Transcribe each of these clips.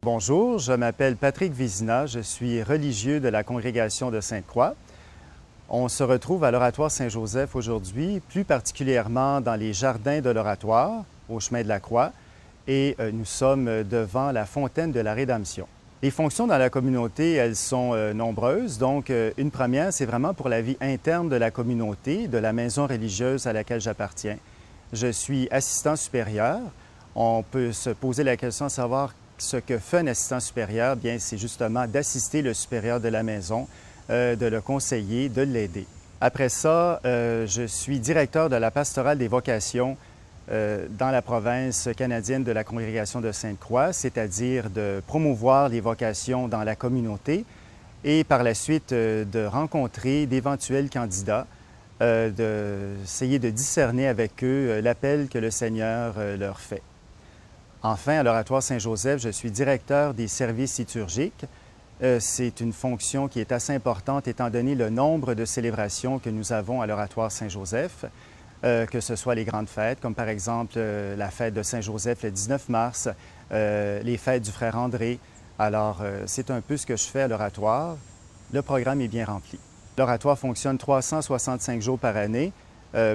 Bonjour, je m'appelle Patrick Vézina, je suis religieux de la congrégation de Sainte-Croix. On se retrouve à l'Oratoire Saint-Joseph aujourd'hui, plus particulièrement dans les jardins de l'Oratoire, au chemin de la Croix, et nous sommes devant la fontaine de la Rédemption. Les fonctions dans la communauté, elles sont nombreuses. Donc, une première, c'est vraiment pour la vie interne de la communauté, de la maison religieuse à laquelle j'appartiens. Je suis assistant supérieur. On peut se poser la question de savoir ce que fait un assistant supérieur. Bien, c'est justement d'assister le supérieur de la maison, de le conseiller, de l'aider. Après ça, je suis directeur de la pastorale des vocations dans la province canadienne de la congrégation de Sainte-Croix, c'est-à-dire de promouvoir les vocations dans la communauté et par la suite de rencontrer d'éventuels candidats, d'essayer de discerner avec eux l'appel que le Seigneur leur fait. Enfin, à l'Oratoire Saint-Joseph, je suis directeur des services liturgiques. C'est une fonction qui est assez importante étant donné le nombre de célébrations que nous avons à l'Oratoire Saint-Joseph, que ce soit les grandes fêtes, comme par exemple la fête de Saint-Joseph le 19 mars, les fêtes du Frère André. Alors, c'est un peu ce que je fais à l'Oratoire. Le programme est bien rempli. L'Oratoire fonctionne 365 jours par année.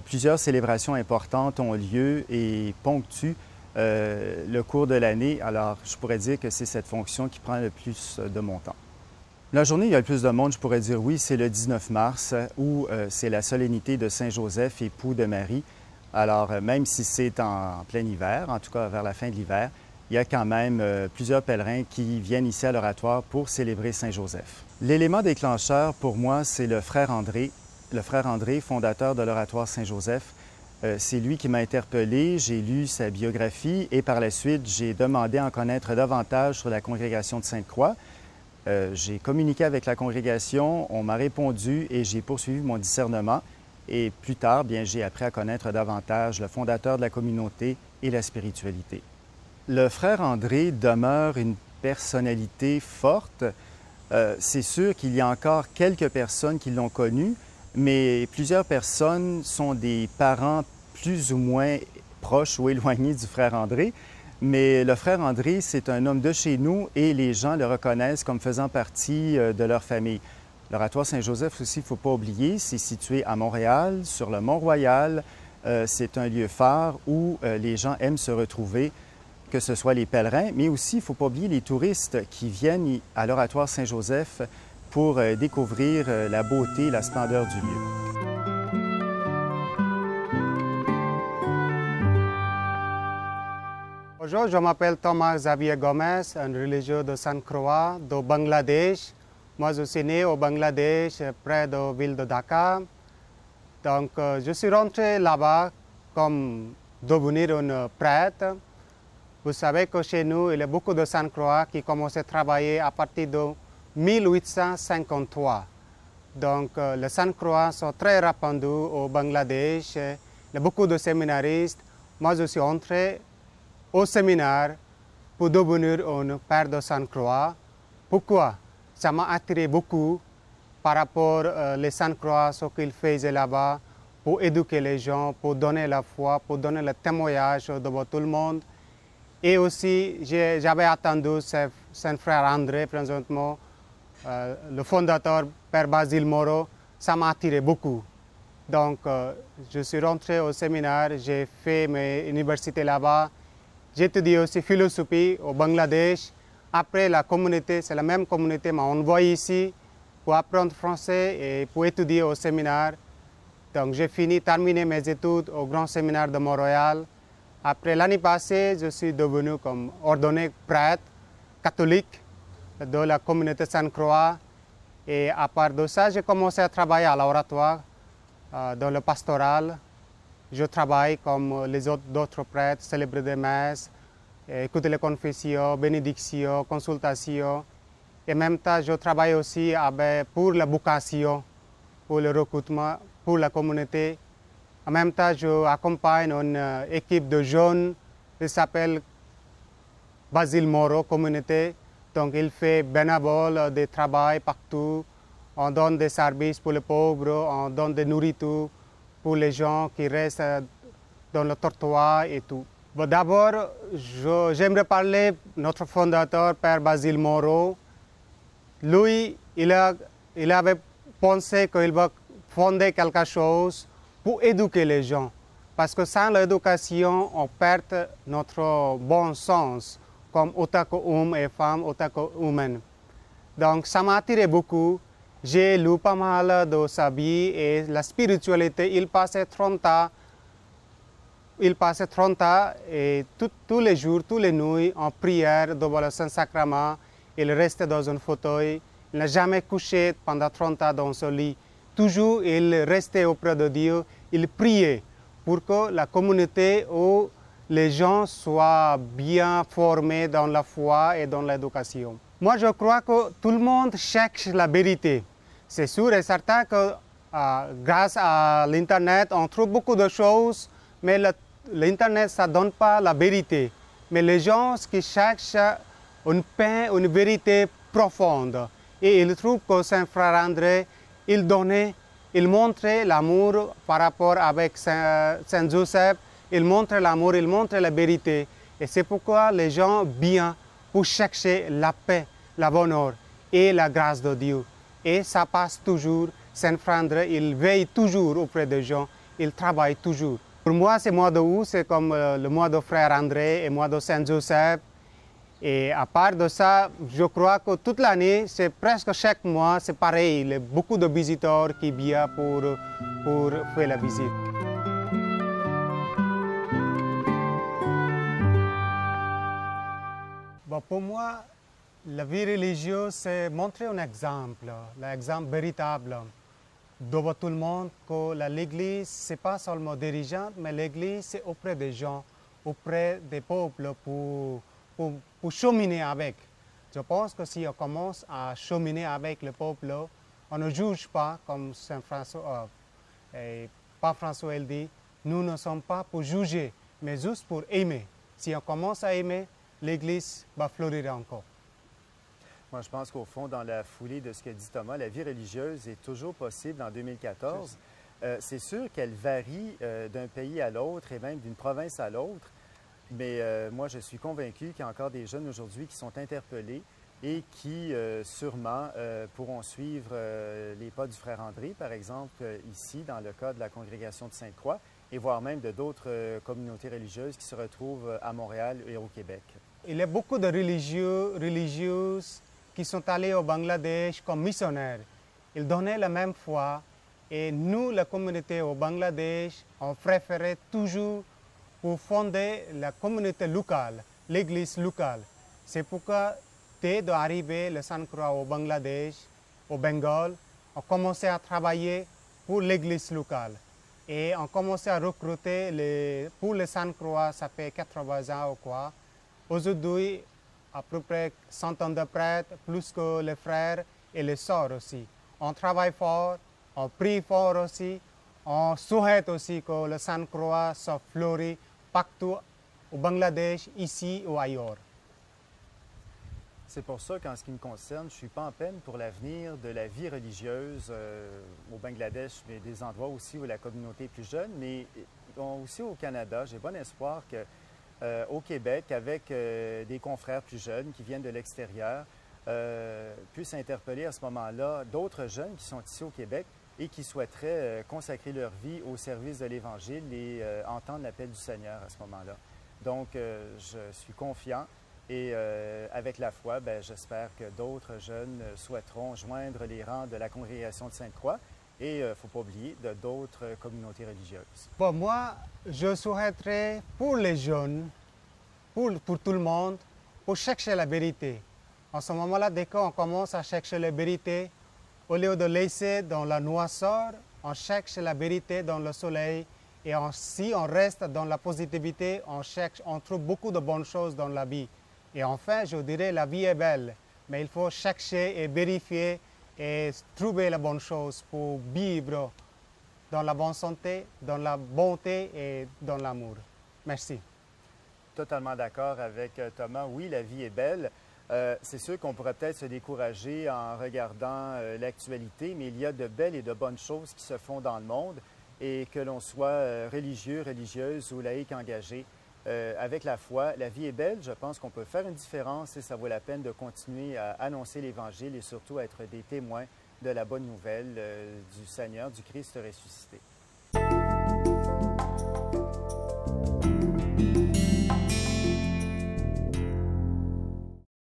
Plusieurs célébrations importantes ont lieu et ponctuent le cours de l'année. Alors, je pourrais dire que c'est cette fonction qui prend le plus de mon temps. La journée où il y a le plus de monde, je pourrais dire oui, c'est le 19 mars, où c'est la solennité de Saint-Joseph, époux de Marie. Alors, même si c'est en plein hiver, en tout cas vers la fin de l'hiver, il y a quand même plusieurs pèlerins qui viennent ici à l'Oratoire pour célébrer Saint-Joseph. L'élément déclencheur, pour moi, c'est le frère André. Le frère André, fondateur de l'Oratoire Saint-Joseph. C'est lui qui m'a interpellé, j'ai lu sa biographie et par la suite, j'ai demandé à en connaître davantage sur la congrégation de Sainte-Croix. J'ai communiqué avec la congrégation, on m'a répondu et j'ai poursuivi mon discernement. Et plus tard, bien, j'ai appris à connaître davantage le fondateur de la communauté et la spiritualité. Le frère André demeure une personnalité forte. C'est sûr qu'il y a encore quelques personnes qui l'ont connu, mais plusieurs personnes sont des parents plus ou moins proches ou éloignés du frère André. Mais le frère André, c'est un homme de chez nous et les gens le reconnaissent comme faisant partie de leur famille. L'Oratoire Saint-Joseph aussi, il ne faut pas oublier, c'est situé à Montréal, sur le Mont-Royal. C'est un lieu phare où les gens aiment se retrouver, que ce soit les pèlerins, mais aussi, il ne faut pas oublier les touristes qui viennent à l'Oratoire Saint-Joseph pour découvrir la beauté, la splendeur du lieu. Bonjour, je m'appelle Thomas Xavier Gomez, un religieux de Sainte-Croix, de Bangladesh. Moi, je suis né au Bangladesh, près de la ville de Dhaka. Donc, je suis rentré là-bas comme devenir un prêtre. Vous savez que chez nous, il y a beaucoup de Sainte-Croix qui commencent à travailler à partir de 1853. Donc, les Sainte-Croix sont très répandus au Bangladesh. Il y a beaucoup de séminaristes. Moi, je suis entré au séminaire pour devenir un père de Sainte-Croix. Pourquoi? Ça m'a attiré beaucoup par rapport aux Sainte-Croix, ce qu'ils faisaient là-bas, pour éduquer les gens, pour donner la foi, pour donner le témoignage devant tout le monde. Et aussi, j'avais attendu Saint Frère André, présentement, le fondateur, Père Basile Moreau. Ça m'a attiré beaucoup. Donc, je suis rentré au séminaire, j'ai fait mes universités là-bas. J'ai étudié aussi philosophie au Bangladesh. Après, la communauté, c'est la même communauté, m'a envoyé ici pour apprendre français et pour étudier au séminaire. Donc, j'ai terminé mes études au Grand Séminaire de Montréal. Après l'année passée, je suis devenu comme ordonné prêtre catholique de la communauté Sainte-Croix. Et à part de ça, j'ai commencé à travailler à l'oratoire, dans le pastoral. Je travaille comme les autres prêtres, célébrer des messes, écouter les confessions, bénédictions, consultations. Et en même temps, je travaille aussi pour la vocation, pour le recrutement, pour la communauté. En même temps, j'accompagne une équipe de jeunes qui s'appelle Basile Moreau Communauté. Donc, il fait bénévole de travail partout. On donne des services pour les pauvres, on donne des nourritures pour les gens qui restent dans le trottoir et tout. Bon, d'abord, j'aimerais parler de notre fondateur, Père Basile Moreau. Lui, il avait pensé qu'il va fonder quelque chose pour éduquer les gens. Parce que sans l'éducation, on perd notre bon sens comme autant qu'hommes et femmes, autant qu'humains. Donc, ça m'a attiré beaucoup. J'ai lu pas mal de sa vie et la spiritualité. Il passait 30 ans et tous les jours, toutes les nuits, en prière devant le Saint-Sacrement. Il restait dans un fauteuil. Il n'a jamais couché pendant 30 ans dans son lit. Toujours, il restait auprès de Dieu. Il priait pour que la communauté ou les gens soient bien formés dans la foi et dans l'éducation. Moi, je crois que tout le monde cherche la vérité. C'est sûr et certain que grâce à l'Internet, on trouve beaucoup de choses, mais l'Internet, ça ne donne pas la vérité. Mais les gens qui cherchent une vérité profonde, et ils trouvent que Saint Frère André, il montrait l'amour par rapport avec Saint Joseph, il montre l'amour, il montre la vérité. Et c'est pourquoi les gens viennent pour chercher la paix, le bonheur et la grâce de Dieu. Et ça passe toujours. Saint Frère André, il veille toujours auprès des gens, il travaille toujours. Pour moi, ce mois d'août, c'est comme le mois de Frère André et le mois de Saint Joseph. Et à part de ça, je crois que toute l'année, c'est presque chaque mois, c'est pareil. Il y a beaucoup de visiteurs qui viennent pour faire la visite. Bon, pour moi, la vie religieuse, c'est montrer un exemple, l'exemple véritable devant tout le monde, que l'Église, ce n'est pas seulement dirigeante, mais l'Église, c'est auprès des gens, auprès des peuples pour cheminer avec. Je pense que si on commence à cheminer avec le peuple, on ne juge pas, comme Saint François, Pape François il dit, nous ne sommes pas pour juger, mais juste pour aimer. Si on commence à aimer, l'Église va fleurir encore. Moi, je pense qu'au fond, dans la foulée de ce que dit Thomas, la vie religieuse est toujours possible en 2014. C'est sûr qu'elle varie d'un pays à l'autre et même d'une province à l'autre. Mais moi, je suis convaincu qu'il y a encore des jeunes aujourd'hui qui sont interpellés et qui sûrement pourront suivre les pas du frère André, par exemple, ici, dans le cas de la congrégation de Sainte-Croix, et voire même de d'autres communautés religieuses qui se retrouvent à Montréal et au Québec. Il y a beaucoup de religieuses qui sont allés au Bangladesh comme missionnaires. Ils donnaient la même foi et nous, la communauté au Bangladesh, on préférait toujours pour fonder la communauté locale, l'église locale. C'est pourquoi, dès d'arriver le Sainte-Croix au Bangladesh, au Bengale, on commençait à travailler pour l'église locale. Et on commençait à recruter pour le Sainte-Croix, ça fait 80 ans ou quoi. Aujourd'hui, à peu près 100 ans de prêtres, plus que les frères et les sœurs aussi. On travaille fort, on prie fort aussi, on souhaite aussi que le Sainte-Croix soit fleuri partout au Bangladesh, ici ou ailleurs. C'est pour ça qu'en ce qui me concerne, je ne suis pas en peine pour l'avenir de la vie religieuse au Bangladesh, mais des endroits aussi où la communauté est plus jeune, mais aussi au Canada. J'ai bon espoir qu'au Québec, avec des confrères plus jeunes qui viennent de l'extérieur, puissent interpeller à ce moment-là d'autres jeunes qui sont ici au Québec et qui souhaiteraient consacrer leur vie au service de l'Évangile et entendre l'appel du Seigneur à ce moment-là. Donc, je suis confiant et avec la foi, j'espère que d'autres jeunes souhaiteront joindre les rangs de la congrégation de Sainte-Croix et, il ne faut pas oublier, d'autres communautés religieuses. Bon, moi, je souhaiterais pour les jeunes, pour tout le monde, pour chercher la vérité. En ce moment-là, dès qu'on commence à chercher la vérité, au lieu de laisser dans la noirceur, on cherche la vérité dans le soleil. Et si on reste dans la positivité, on trouve beaucoup de bonnes choses dans la vie. Et enfin, je dirais, la vie est belle, mais il faut chercher et vérifier et trouver la bonne chose pour vivre dans la bonne santé, dans la bonté et dans l'amour. Merci. Totalement d'accord avec Thomas. Oui, la vie est belle. C'est sûr qu'on pourrait peut-être se décourager en regardant l'actualité, mais il y a de belles et de bonnes choses qui se font dans le monde et que l'on soit religieux, religieuse ou laïque engagé, avec la foi. La vie est belle, je pense qu'on peut faire une différence et ça vaut la peine de continuer à annoncer l'Évangile et surtout à être des témoins de la bonne nouvelle du Seigneur, du Christ ressuscité.